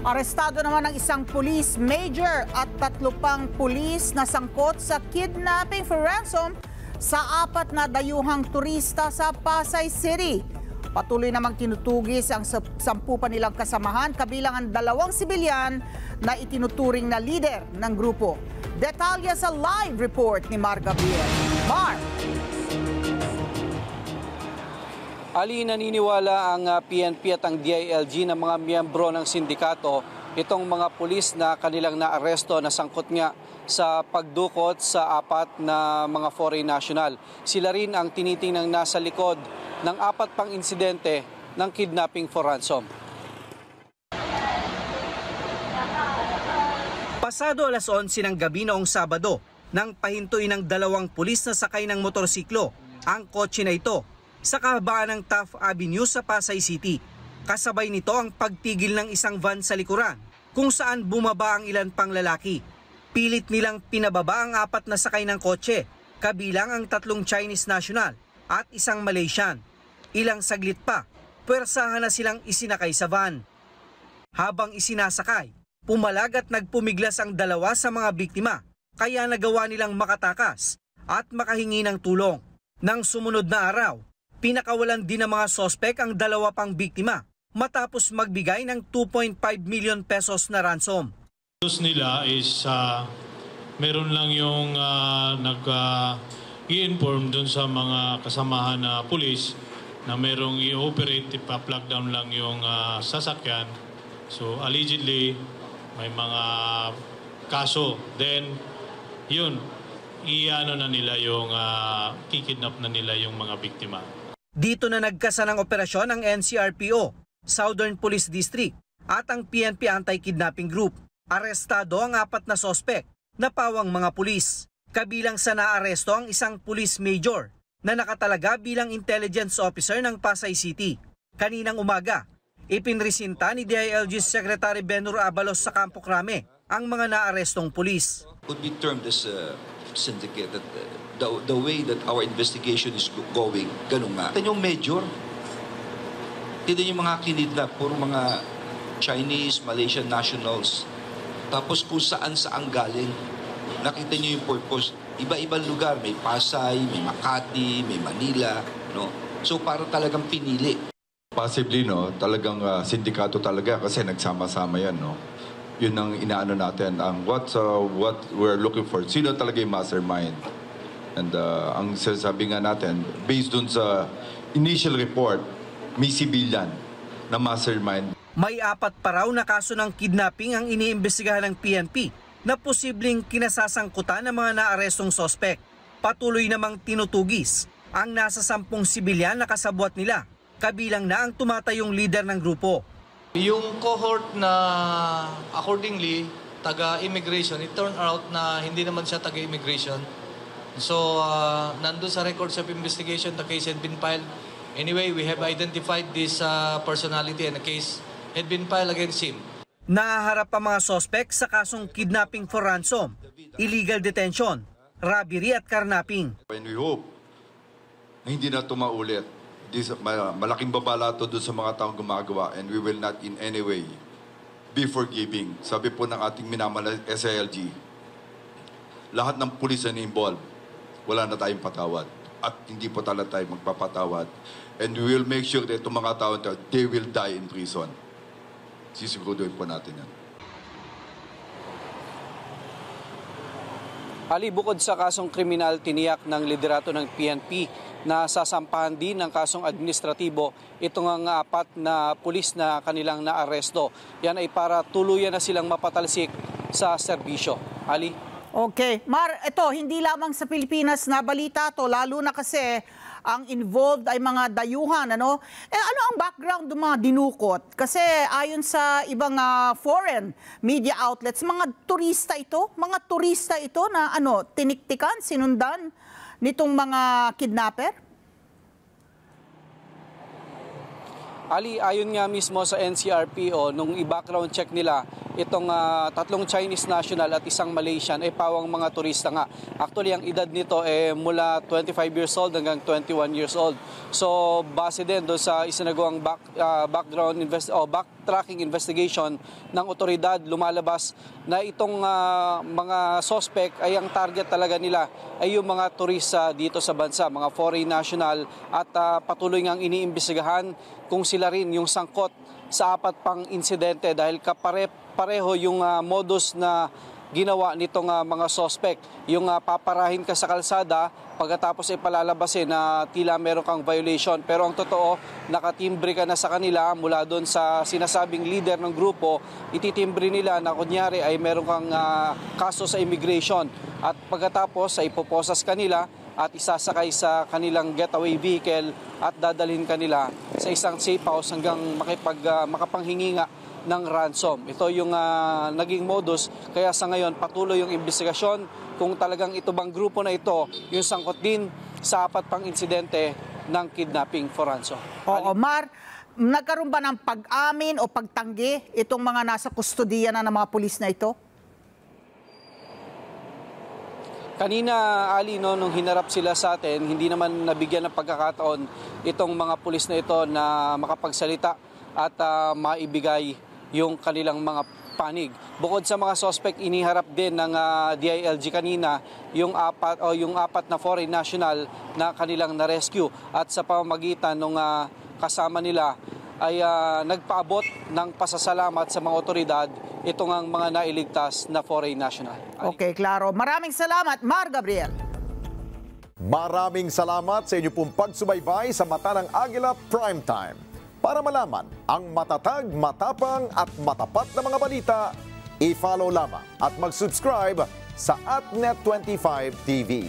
Arestado naman ang isang police major at 3 pang pulis na sangkot sa kidnapping for ransom sa 4 na dayuhang turista sa Pasay City. Patuloy namang tinutugis ang 10 pa nilang kasamahan, kabilang ang 2 sibilyan na itinuturing na leader ng grupo. Detalye sa live report ni Mar Gabriel. Mar! Ali, naniniwala ang PNP at ang DILG na mga miyembro ng sindikato itong mga pulis na kanilang naaresto na sangkot nga sa pagdukot sa 4 na mga foreign national. Sila rin ang tinitingnang nasa likod ng 4 pang insidente ng kidnapping for ransom. Pasado alas 11 ng gabi noong Sabado, nang pahintuin ng 2 pulis na sakay ng motorsiklo ang kotse na ito sa kahabaan ng Taft Avenue sa Pasay City. Kasabay nito ang pagtigil ng isang van sa likuran kung saan bumaba ang ilan pang lalaki. Pilit nilang pinababa ang 4 na sakay ng kotse, kabilang ang 3 Chinese national at isang Malaysian. Ilang saglit pa, puwersahan na silang isinakay sa van. Habang isinasakay, pumalag at nagpumiglas ang 2 sa mga biktima, kaya nagawa nilang makatakas at makahingi ng tulong. Nang sumunod na araw, pinakawalan din ng mga sospek ang 2 pang biktima matapos magbigay ng 2.5 million pesos na ransom. Nila is meron lang yung i-inform dun sa mga kasamahan na pulis na merong i-operate, ipa-plug down lang yung sasakyan. So allegedly may mga kaso. Then yun, i-ano na nila yung kikidnap na nila yung mga biktima. Dito na nagkasa ng operasyon ang NCRPO, Southern Police District at ang PNP Anti-Kidnapping Group. Arestado ang 4 na sospek na pawang mga pulis. Kabilang sa naaresto ang isang police major na nakatalaga bilang intelligence officer ng Pasay City. Kaninang umaga, ipinresinta ni DILG Secretary Benhur Abalos sa Campo Crame ang mga naarestong pulis. Could be termed as syndicate. The way that our investigation is going, ganun nga. Tignan yung major. Tignan yung mga kinidnap, puro mga Chinese, Malaysian nationals. Tapos kung saan galing. Nakita nyo yung purpose. Iba-ibang lugar. May Pasay, may Makati, may Manila. No? So para talagang pinili. Possibly, no? Talagang sindikato talaga kasi nagsama-sama yan, no? Yun ang inaano natin. What we're looking for. Sino talaga yung mastermind? And ang sasabi nga natin, based dun sa initial report, may civilian na mastermind. May 4 pa raw na kaso ng kidnapping ang iniimbestigahan ng PNP na posibleng kinasasangkutan ng mga naarestong sospek. Patuloy namang tinutugis ang nasa 10 sibilyan na kasabwat nila, kabilang na ang tumatayong leader ng grupo. Yung cohort na accordingly taga-immigration, it turned out na hindi naman siya taga-immigration. So, nandun sa records of investigation, the case had been filed. Anyway, we have identified this personality and the case had been filed against him. Nahaharap ang mga sospek sa kasong kidnapping for ransom, illegal detention, robbery at carnapping. And we hope na hindi na ito maulit. Malaking babala ito doon sa mga taong gumagawa and we will not in any way be forgiving. Sabi po ng ating minamahal SILG, lahat ng pulis na involved, wala na tayong patawad. At hindi po talaga tayo magpapatawad. And we will make sure that itong mga tao, they will die in prison. Sisiguraduhin po natin yan. Ali, bukod sa kasong kriminal, tiniyak ng liderato ng PNP na sasampahan din ng kasong administratibo itong ang 4 na pulis na kanilang naaresto. Yan ay para tuluyan na silang mapatalsik sa serbisyo. Ali? Okay. Mar, ito, hindi lamang sa Pilipinas na balita to, lalo na kasi ang involved ay mga dayuhan. Ano ang background ng mga dinukot? Kasi ayon sa ibang foreign media outlets, mga turista ito na tiniktikan, sinundan nitong mga kidnapper? Ali, ayon nga mismo sa NCRPO, nung i-background check nila, itong 3 Chinese national at isang Malaysian ay pawang mga turista nga. Actually, ang edad nito mula 25 years old hanggang 21 years old. So, base din doon sa isinagawang tracking investigation ng otoridad, lumalabas na itong mga suspect ay ang target talaga nila ay yung mga turista dito sa bansa, mga foreign national, at patuloy ngang iniimbestigahan kung sila rin yung sangkot sa 4 pang insidente dahil pareho yung modus na ginawa nitong mga suspect. Yung paparahin ka sa kalsada, pagkatapos ay palalabasin na tila meron kang violation. Pero ang totoo, nakatimbre ka na sa kanila mula doon sa sinasabing leader ng grupo, ititimbre nila na kunyari ay meron kang kaso sa immigration. At pagkatapos ay ipoposas kanila at isasakay sa kanilang getaway vehicle at dadalhin kanila sa isang safe house hanggang makapanghingi nga ng ransom. Ito yung naging modus, kaya sa ngayon patuloy yung investigasyon kung talagang ito bang grupo na ito yung sangkot din sa 4 pang insidente ng kidnapping for ransom. Oo, Mar, nagkaroon ba ng pag-amin o pagtanggi itong mga nasa kustodiya na ng mga pulis na ito? Kanina, Ali, nung hinarap sila sa atin, hindi naman nabigyan ng pagkakataon itong mga pulis na ito na makapagsalita at maibigay yung kanilang mga panig. Bukod sa mga suspect, iniharap din ng DILG kanina yung apat na foreign national na kanilang na-rescue. At sa pamamagitan ng kasama nila ay nagpaabot ng pasasalamat sa mga otoridad itong ang mga nailigtas na foreign national. Okay, klaro. Maraming salamat, Mar Gabriel. Maraming salamat sa inyo pong pagsubaybay sa Mata ng Agila Primetime. Para malaman ang matatag, matapang at matapat na mga balita, i-follow lamang at mag-subscribe sa @Net25 TV.